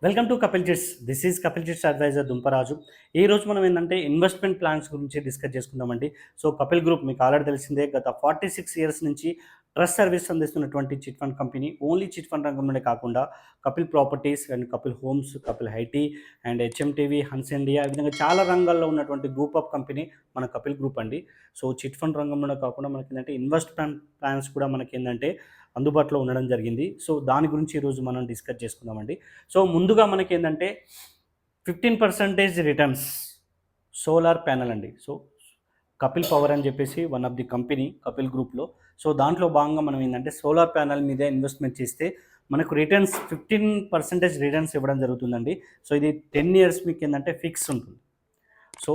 Welcome to Kapil chits. This is Kapil chits advisor Dumparaju. ఈ రోజు మనం ఏంటంటే ఇన్వెస్ట్మెంట్ ప్లాన్స్ గురించి డిస్కస్ చేసుకుందామండి. సో కపిల్ గ్రూప్ మీకు ఆల్రెడీ తెలిసిందే, గత 46 ఇయర్స్ నుంచి ట్రస్ట్ సర్వీస్ అందిస్తున్నటువంటి chit fund company. Only chit fund రంగంలోనే కాకుండా Kapil properties and Kapil homes, Kapil IT and HMTV, Hans India, ఈ విధంగా చాలా రంగాల్లో ఉన్నటువంటి గ్రూప్ ఆఫ్ కంపెనీ మన కపిల్ గ్రూప్ అండి. సో చిట్ ఫండ్ రంగంలోనే కాకుండా మనకి ఏంటంటే ఇన్వెస్ట్మెంట్ ప్లాన్స్ కూడా మనకి ఏంటంటే అందుబాటులో ఉండడం జరిగింది. సో దాని గురించి ఈరోజు మనం డిస్కస్ చేసుకుందామండి. సో ముందుగా మనకేంటంటే 15% రిటర్న్స్ సోలార్ ప్యానెల్ అండి. సో కపిల్ పవర్ అని చెప్పేసి one of the company Kapil గ్రూప్లో. సో దాంట్లో భాగంగా మనం ఏంటంటే సోలార్ ప్యానెల్ మీద ఇన్వెస్ట్మెంట్ చేస్తే మనకు రిటర్న్స్ 15% రిటర్న్స్ ఇవ్వడం జరుగుతుందండి. సో ఇది 10 ఇయర్స్ మీకు ఏంటంటే ఫిక్స్ ఉంటుంది. సో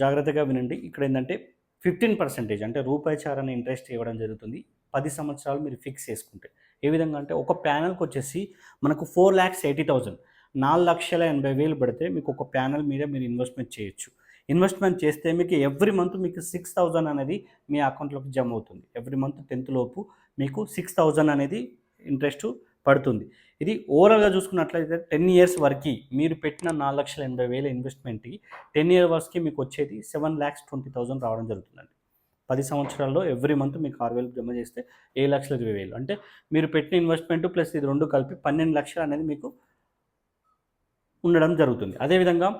జాగ్రత్తగా వినండి. ఇక్కడ ఏంటంటే 15% అంటే రూపాయి చారని ఇంట్రెస్ట్ ఇవ్వడం జరుగుతుంది. 10 సంవత్సరాలు మీరు ఫిక్స్ చేసుకుంటే. ఏ విధంగా అంటే ఒక ప్యానెల్కి వచ్చేసి మనకు 4,80,000 4,80,000 పెడితే మీకు ఒక ప్యానెల్ మీద మీరు ఇన్వెస్ట్మెంట్ చేయొచ్చు. ఇన్వెస్ట్మెంట్ చేస్తే మీకు ఎవ్రీ మంత్ మీకు 6,000 అనేది మీ అకౌంట్లోకి జమ అవుతుంది. ఎవ్రీ మంత్ 10th లోపు మీకు 6,000 అనేది ఇంట్రెస్ట్ పడుతుంది. ఇది ఓవరాల్గా చూసుకున్నట్లయితే 10 ఇయర్స్ వరకు మీరు పెట్టిన 4,80,000 ఇన్వెస్ట్మెంట్కి 10 ఇయర్ వరకు మీకు వచ్చేది 7,20,000 రావడం జరుగుతుందండి. 10 సంవత్సరాల్లో ఎవ్రీ మంత్ మీకు 6,000 జమ చేస్తే 7,20,000 అంటే మీరు పెట్టిన ఇన్వెస్ట్మెంట్ ప్లస్ ఇది రెండు కలిపి 12,00,000 అనేది మీకు ఉండడం జరుగుతుంది. అదేవిధంగా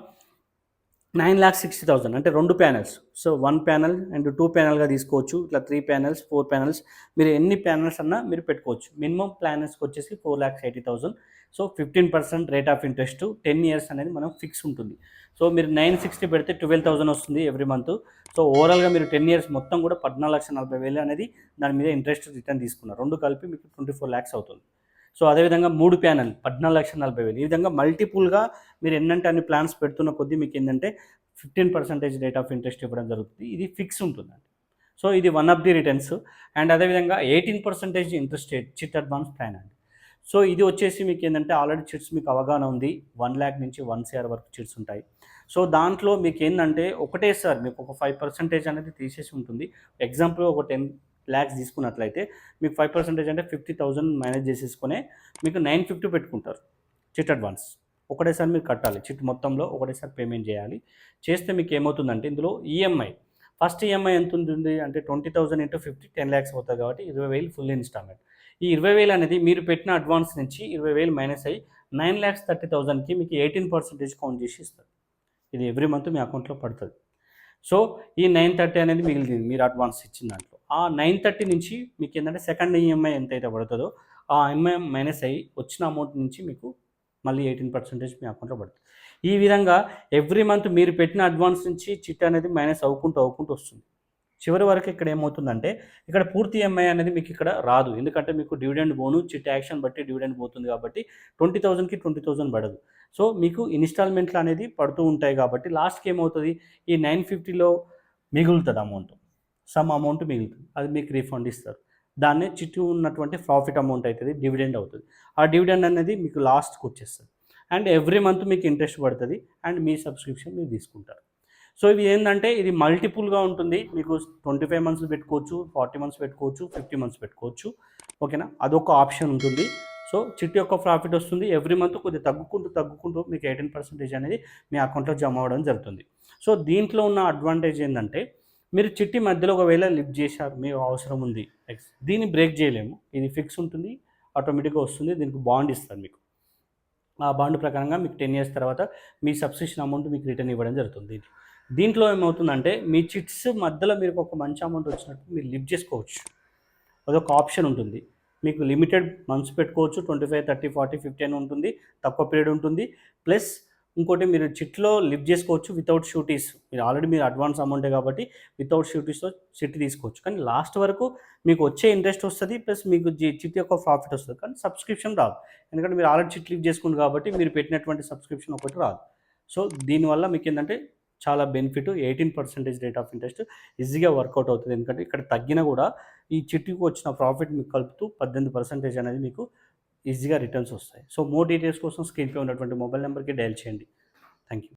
9,60,000 అంటే 2 ప్యానెల్స్. సో 1 ప్యానెల్ అండ్ 2 ప్యానెల్గా తీసుకోవచ్చు. ఇట్లా 3 ప్యానెల్స్, 4 ప్యానెల్స్, మీరు ఎన్ని ప్యానెల్స్ అన్నా మీరు పెట్టుకోవచ్చు. మినిమం ప్యానెల్స్కి వచ్చేసి 4,80,000. So 15% rate of interest 10 years అనేది మనం ఫిక్స్ ఉంటుంది. సో మీరు 960 పెడితే 12,000 వస్తుంది ఎవ్రీ మంత్. సో ఓవరాల్గా మీరు 10 ఇయర్స్ మొత్తం కూడా 14,40,000 అనేది దాని మీద ఇంట్రెస్ట్ రిటర్న్ తీసుకున్నారు. రెండు కలిపి మీకు 24 lakhs అవుతుంది. సో అదేవిధంగా 3 ప్యానెల్ 14,40,000. ఈ విధంగా మల్టిపుల్గా మీరు ఎన్నంటే అన్ని ప్లాన్స్ పెడుతున్న కొద్దీ మీకు ఏంటంటే 15% రేట్ ఆఫ్ ఇంట్రెస్ట్ ఇవ్వడం జరుగుతుంది. ఇది ఫిక్స్ ఉంటుందండి. సో ఇది one of the returns. And అదేవిధంగా 18% interest rate chit advance plan అండి. సో ఇది వచ్చేసి మీకు ఏంటంటే ఆల్రెడీ చిట్స్ మీకు అవగాహన ఉంది. 1 lakh నుంచి 1 crore వరకు చిట్స్ ఉంటాయి. సో దాంట్లో మీకు ఏంటంటే ఒకటేసారి మీకు ఒక 5% అనేది తీసేసి ఉంటుంది. ఎగ్జాంపుల్ ఒక 10 lakhs తీసుకున్నట్లయితే మీకు 5% అంటే 50,000 మేనేజ్ చేసేసుకునే మీకు 950 పెట్టుకుంటారు చిట్ అడ్వాన్స్. ఒకటేసారి మీరు కట్టాలి. చిట్ మొత్తంలో ఒకటేసారి పేమెంట్ చేయాలి. చేస్తే మీకు ఏమవుతుందంటే ఇందులో ఈఎంఐ ఫస్ట్ ఈఎంఐ ఎంత ఉంటుంది అంటే 20,000 ఇంటూ 50 10 lakhs అవుతుంది కాబట్టి 20,000 ఫుల్ ఇన్స్టాల్మెంట్. ఈ 20,000 అనేది మీరు పెట్టిన అడ్వాన్స్ నుంచి 20,000 మైనస్ అయ్యి 9,30,000కి మీకు 18% కౌంట్ చేసి ఇస్తారు. ఇది ఎవ్రీ మంత్ మీ అకౌంట్లో పడుతుంది. సో ఈ 930 అనేది మిగిలింది మీరు అడ్వాన్స్ ఇచ్చిన దాంట్లో. ఆ 930 నుంచి మీకు ఏంటంటే సెకండ్ ఈఎంఐ ఎంతైతే పడుతుందో ఆ ఈఎంఐ మైనస్ అయ్యి వచ్చిన అమౌంట్ నుంచి మీకు మళ్ళీ 18% మీ అకౌంట్లో పడుతుంది. ఈ విధంగా ఎవ్రీ మంత్ మీరు పెట్టిన అడ్వాన్స్ నుంచి చిట్ అనేది మైనస్ అవ్వుకుంటూ వస్తుంది. చివరి వరకు ఇక్కడ ఏమవుతుందంటే ఇక్కడ పూర్తి ఈఎంఐ అనేది మీకు ఇక్కడ రాదు. ఎందుకంటే మీకు డివిడెండ్ పోను, చిట్ యాక్షన్ బట్టి డివిడెండ్ పోతుంది కాబట్టి 20,000కి 20,000 పడదు. సో మీకు ఇన్స్టాల్మెంట్లు అనేది పడుతూ ఉంటాయి కాబట్టి లాస్ట్కి ఏమవుతుంది, ఈ 950లో మిగులుతుంది అమౌంట్, సమ్ అమౌంట్ మిగులుతుంది. అది మీకు రీఫండ్ ఇస్తారు. దాన్నే చిట్టు ఉన్నటువంటి ప్రాఫిట్ అమౌంట్ అవుతుంది, డివిడెండ్ అవుతుంది. ఆ డివిడెండ్ అనేది మీకు లాస్ట్కి వచ్చేస్తుంది. అండ్ ఎవ్రీ మంత్ మీకు ఇంట్రెస్ట్ పడుతుంది అండ్ మీ సబ్స్క్రిప్షన్ మీరు తీసుకుంటారు. సో ఇవి ఏంటంటే ఇది మల్టిపుల్గా ఉంటుంది. మీకు 25 మంత్స్ పెట్టుకోవచ్చు, 40 మంత్స్ పెట్టుకోవచ్చు, 50 మంత్స్ పెట్టుకోవచ్చు. ఓకేనా, అదొక ఆప్షన్ ఉంటుంది. సో చిట్ యొక్క ప్రాఫిట్ వస్తుంది. ఎవ్రీ మంత్ కొద్దిగా తగ్గుకుంటూ మీకు 18% అనేది మీ అకౌంట్లో జమ అవ్వడం జరుగుతుంది. సో దీంట్లో ఉన్న అడ్వాంటేజ్ ఏంటంటే మీరు చిట్టి మధ్యలో ఒకవేళ లిఫ్ట్ చేశారు, మీకు అవసరం ఉంది, దీన్ని బ్రేక్ చేయలేము. ఇది ఫిక్స్ ఉంటుంది, ఆటోమేటిక్గా వస్తుంది. దీనికి బాండ్ ఇస్తారు మీకు. ఆ బాండ్ ప్రకారంగా మీకు 10 ఇయర్స్ తర్వాత మీ సబ్స్క్రిప్షన్ అమౌంట్ మీకు రిటర్న్ ఇవ్వడం జరుగుతుంది. దీంట్లో ఏమవుతుందంటే మీ చిట్స్ మధ్యలో మీరు ఒక మంచి అమౌంట్ వచ్చినట్టు మీరు లిఫ్ట్ చేసుకోవచ్చు. అదొక ఆప్షన్ ఉంటుంది. మీకు లిమిటెడ్ మంత్స్ పెట్టుకోవచ్చు. 25, 30, 40, 50 అని ఉంటుంది. తక్కువ పీరియడ్ ఉంటుంది. ప్లస్ ఇంకోటి మీరు చిట్లో లిఫ్ట్ చేసుకోవచ్చు వితౌట్ షూటీస్. మీరు ఆల్రెడీ మీరు అడ్వాన్స్ అమౌంటే కాబట్టి వితౌట్ షూటీస్తో చిట్ తీసుకోవచ్చు. కానీ లాస్ట్ వరకు మీకు వచ్చే ఇంట్రెస్ట్ వస్తుంది, ప్లస్ మీకు చిట్ యొక్క ప్రాఫిట్ వస్తుంది. కానీ సబ్స్క్రిప్షన్ రాదు. ఎందుకంటే మీరు ఆల్రెడీ చిట్ లిఫ్ట్ చేసుకుంటారు కాబట్టి మీరు పెట్టినటువంటి సబ్స్క్రిప్షన్ ఒకటి రాదు. సో దీనివల్ల మీకు ఏంటంటే చాలా బెనిఫిట్. 18% రేట్ ఆఫ్ ఇంట్రెస్ట్ ఈజీగా వర్కౌట్ అవుతుంది. ఎందుకంటే ఇక్కడ తగ్గినా కూడా ఈ చిట్టికి వచ్చిన ప్రాఫిట్ మీకు కలుపుతూ 18% అనేది మీకు ఈజీగా రిటర్న్స్ వస్తాయి. సో మోర్ డీటెయిల్స్ కోసం స్క్రీన్పై ఉన్నటువంటి మొబైల్ నెంబర్కి డయల్ చేయండి. Thank you.